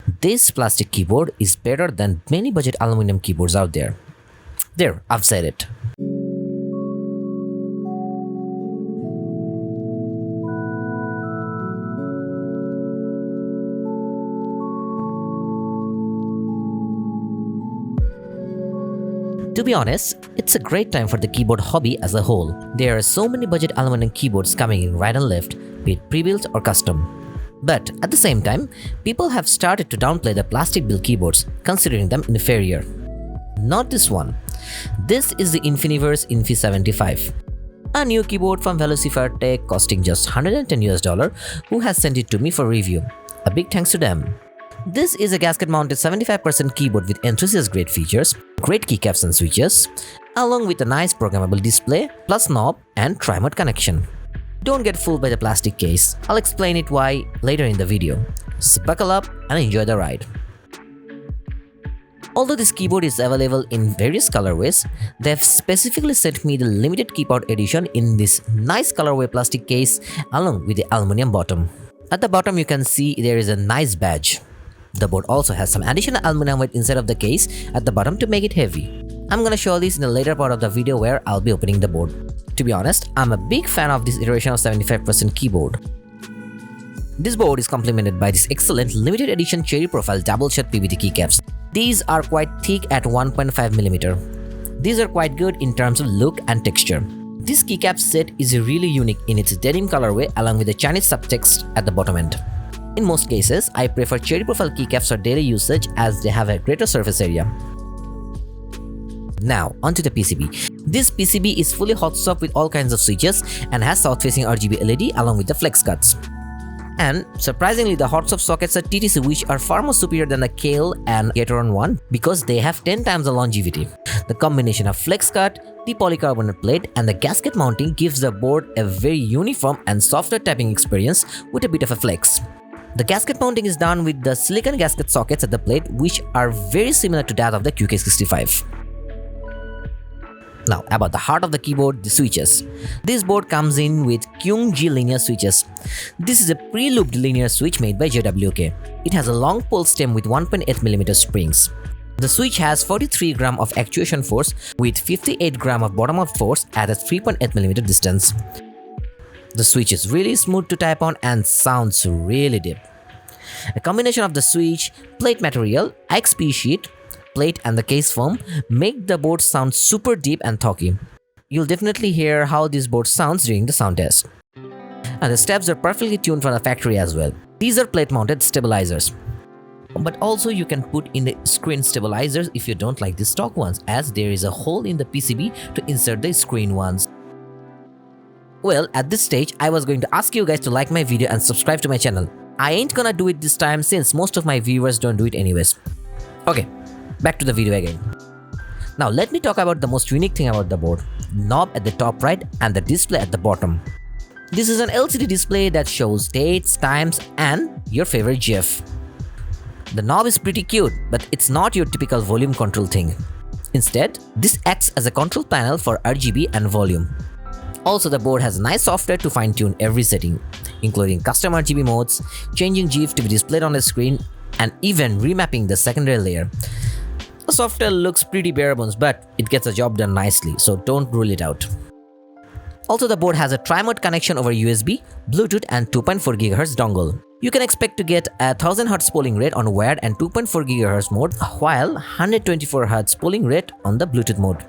This plastic keyboard is better than many budget aluminum keyboards out there. There, I've said it. To be honest, it's a great time for the keyboard hobby as a whole. There are so many budget aluminum keyboards coming in right and left, be it pre-built or custom. But at the same time, people have started to downplay the plastic built keyboards, considering them inferior. Not this one. This is the Infiverse Infi75, a new keyboard from Velocifire Tech costing just $110, who has sent it to me for review. A big thanks to them. This is a gasket-mounted 75% keyboard with enthusiast-grade features, great keycaps and switches, along with a nice programmable display, plus knob and tri-mode connection. Don't get fooled by the plastic case. I'll explain it why later in the video. So buckle up and enjoy the ride. Although this keyboard is available in various colorways, they've specifically sent me the limited keep out edition in this nice colorway plastic case along with the aluminum bottom. At the bottom you can see there is a nice badge. The board also has some additional aluminum weight inside of the case at the bottom to make it heavy. I'm gonna show this in the later part of the video where I'll be opening the board. To be honest, I'm a big fan of this iteration of 75% keyboard. This board is complemented by this excellent limited edition cherry profile double-shot PVT keycaps. These are quite thick at 1.5mm. These are quite good in terms of look and texture. This keycap set is really unique in its denim colorway along with the Chinese subtext at the bottom end. In most cases, I prefer cherry profile keycaps for daily usage as they have a greater surface area. Now, onto the PCB. This PCB is fully hot swap with all kinds of switches and has south-facing RGB LED along with the flex cuts. And surprisingly, the hot swap sockets at TTC which are far more superior than the Kale and Gateron one because they have 10 times the longevity. The combination of flex cut, the polycarbonate plate and the gasket mounting gives the board a very uniform and softer tapping experience with a bit of a flex. The gasket mounting is done with the silicon gasket sockets at the plate which are very similar to that of the QK65. Now about the heart of the keyboard, the switches. This board comes in with Qing Jade Linear switches. This is a pre-looped linear switch made by JWK. It has a long pole stem with 1.8mm springs. The switch has 43 gram of actuation force with 58 gram of bottom of force at a 3.8mm distance. The switch is really smooth to type on and sounds really deep. A combination of the switch, plate material, XP sheet, plate and the case foam make the board sound super deep and talky. You'll definitely hear how this board sounds during the sound test. And the steps are perfectly tuned from the factory as well. These are plate mounted stabilizers. But also you can put in the screen stabilizers if you don't like the stock ones, as there is a hole in the PCB to insert the screen ones. Well, at this stage, I was going to ask you guys to like my video and subscribe to my channel. I ain't gonna do it this time since most of my viewers don't do it anyways. Okay, back to the video again. Now let me talk about the most unique thing about the board. Knob at the top right and the display at the bottom. This is an LCD display that shows dates, times and your favorite GIF. The knob is pretty cute, but it's not your typical volume control thing. Instead, this acts as a control panel for RGB and volume. Also, the board has nice software to fine-tune every setting, including custom RGB modes, changing GIF to be displayed on the screen, and even remapping the secondary layer. The software looks pretty bare bones, but it gets the job done nicely, so don't rule it out. Also, the board has a tri-mode connection over USB, Bluetooth and 2.4 GHz dongle. You can expect to get a 1000Hz polling rate on wired and 2.4 GHz mode, while 124Hz polling rate on the Bluetooth mode.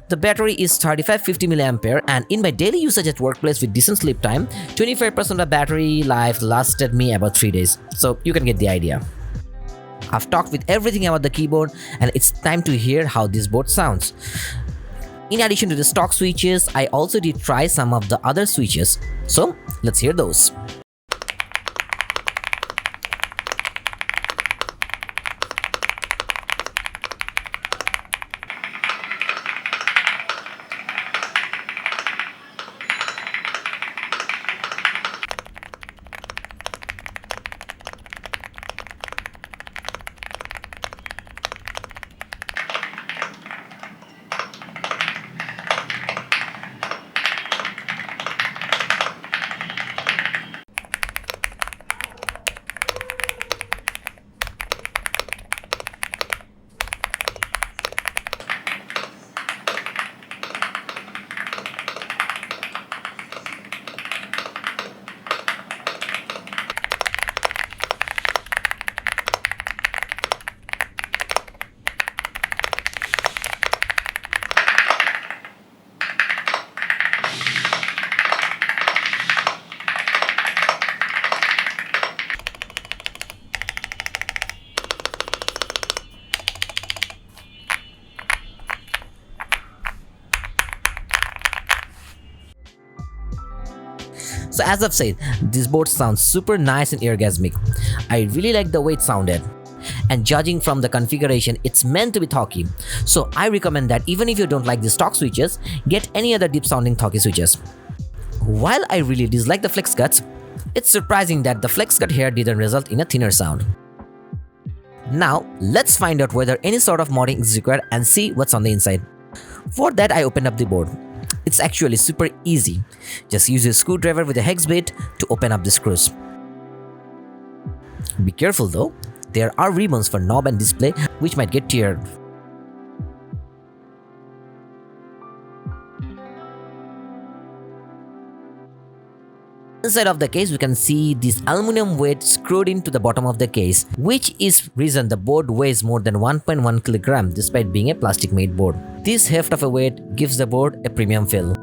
The battery is 3550 mAh and in my daily usage at workplace with decent sleep time, 25% of battery life lasted me about 3 days, so you can get the idea. I've talked with everything about the keyboard and it's time to hear how this board sounds. In addition to the stock switches, I also did try some of the other switches, so let's hear those. So as I've said, this board sounds super nice and orgasmic. I really like the way it sounded. And judging from the configuration, it's meant to be talky. So I recommend that even if you don't like the stock switches, get any other deep sounding talky switches. While I really dislike the flex cuts, it's surprising that the flex cut here didn't result in a thinner sound. Now, let's find out whether any sort of modding is required and see what's on the inside. For that, I opened up the board. It's actually super easy. Just use a screwdriver with a hex bit to open up the screws. Be careful though, there are ribbons for knob and display which might get teared. Inside of the case, we can see this aluminum weight screwed into the bottom of the case, which is reason the board weighs more than 1.1 kg despite being a plastic made board. This heft of a weight gives the board a premium feel.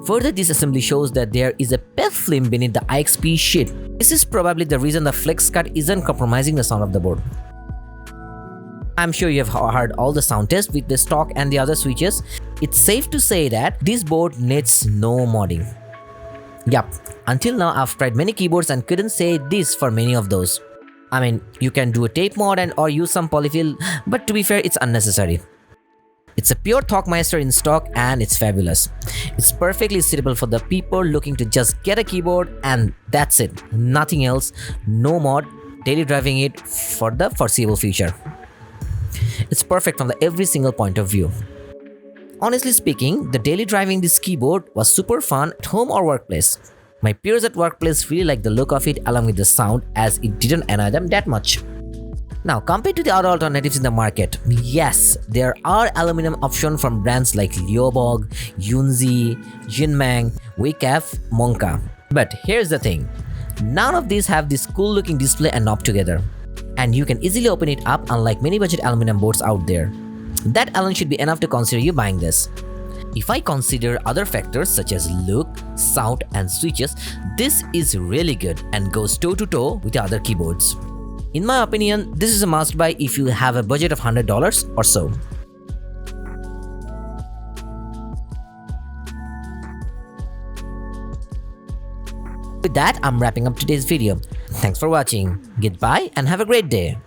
Further, this assembly shows that there is a PET film beneath the IXP sheet. This is probably the reason the flex cut isn't compromising the sound of the board. I'm sure you have heard all the sound tests with the stock and the other switches. It's safe to say that this board needs no modding. Yup, until now I've tried many keyboards and couldn't say this for many of those. I mean, you can do a tape mod or use some polyfill, but to be fair, it's unnecessary. It's a pure Talkmeister in stock and it's fabulous. It's perfectly suitable for the people looking to just get a keyboard and that's it. Nothing else, no mod, daily driving it for the foreseeable future. It's perfect from every single point of view. Honestly speaking, the daily driving this keyboard was super fun at home or workplace. My peers at workplace really liked the look of it along with the sound as it didn't annoy them that much. Now, compared to the other alternatives in the market, yes, there are aluminum options from brands like Liobog, Yunzi, Jinmeng, Keycaps, Monka. But here's the thing, none of these have this cool looking display and knob together. And you can easily open it up unlike many budget aluminum boards out there. That alone should be enough to consider you buying this. If I consider other factors such as look, sound and switches, this is really good and goes toe to toe with the other keyboards. In my opinion, this is a must buy if you have a budget of $100 or so. With that, I'm wrapping up today's video. Thanks for watching. Goodbye and have a great day.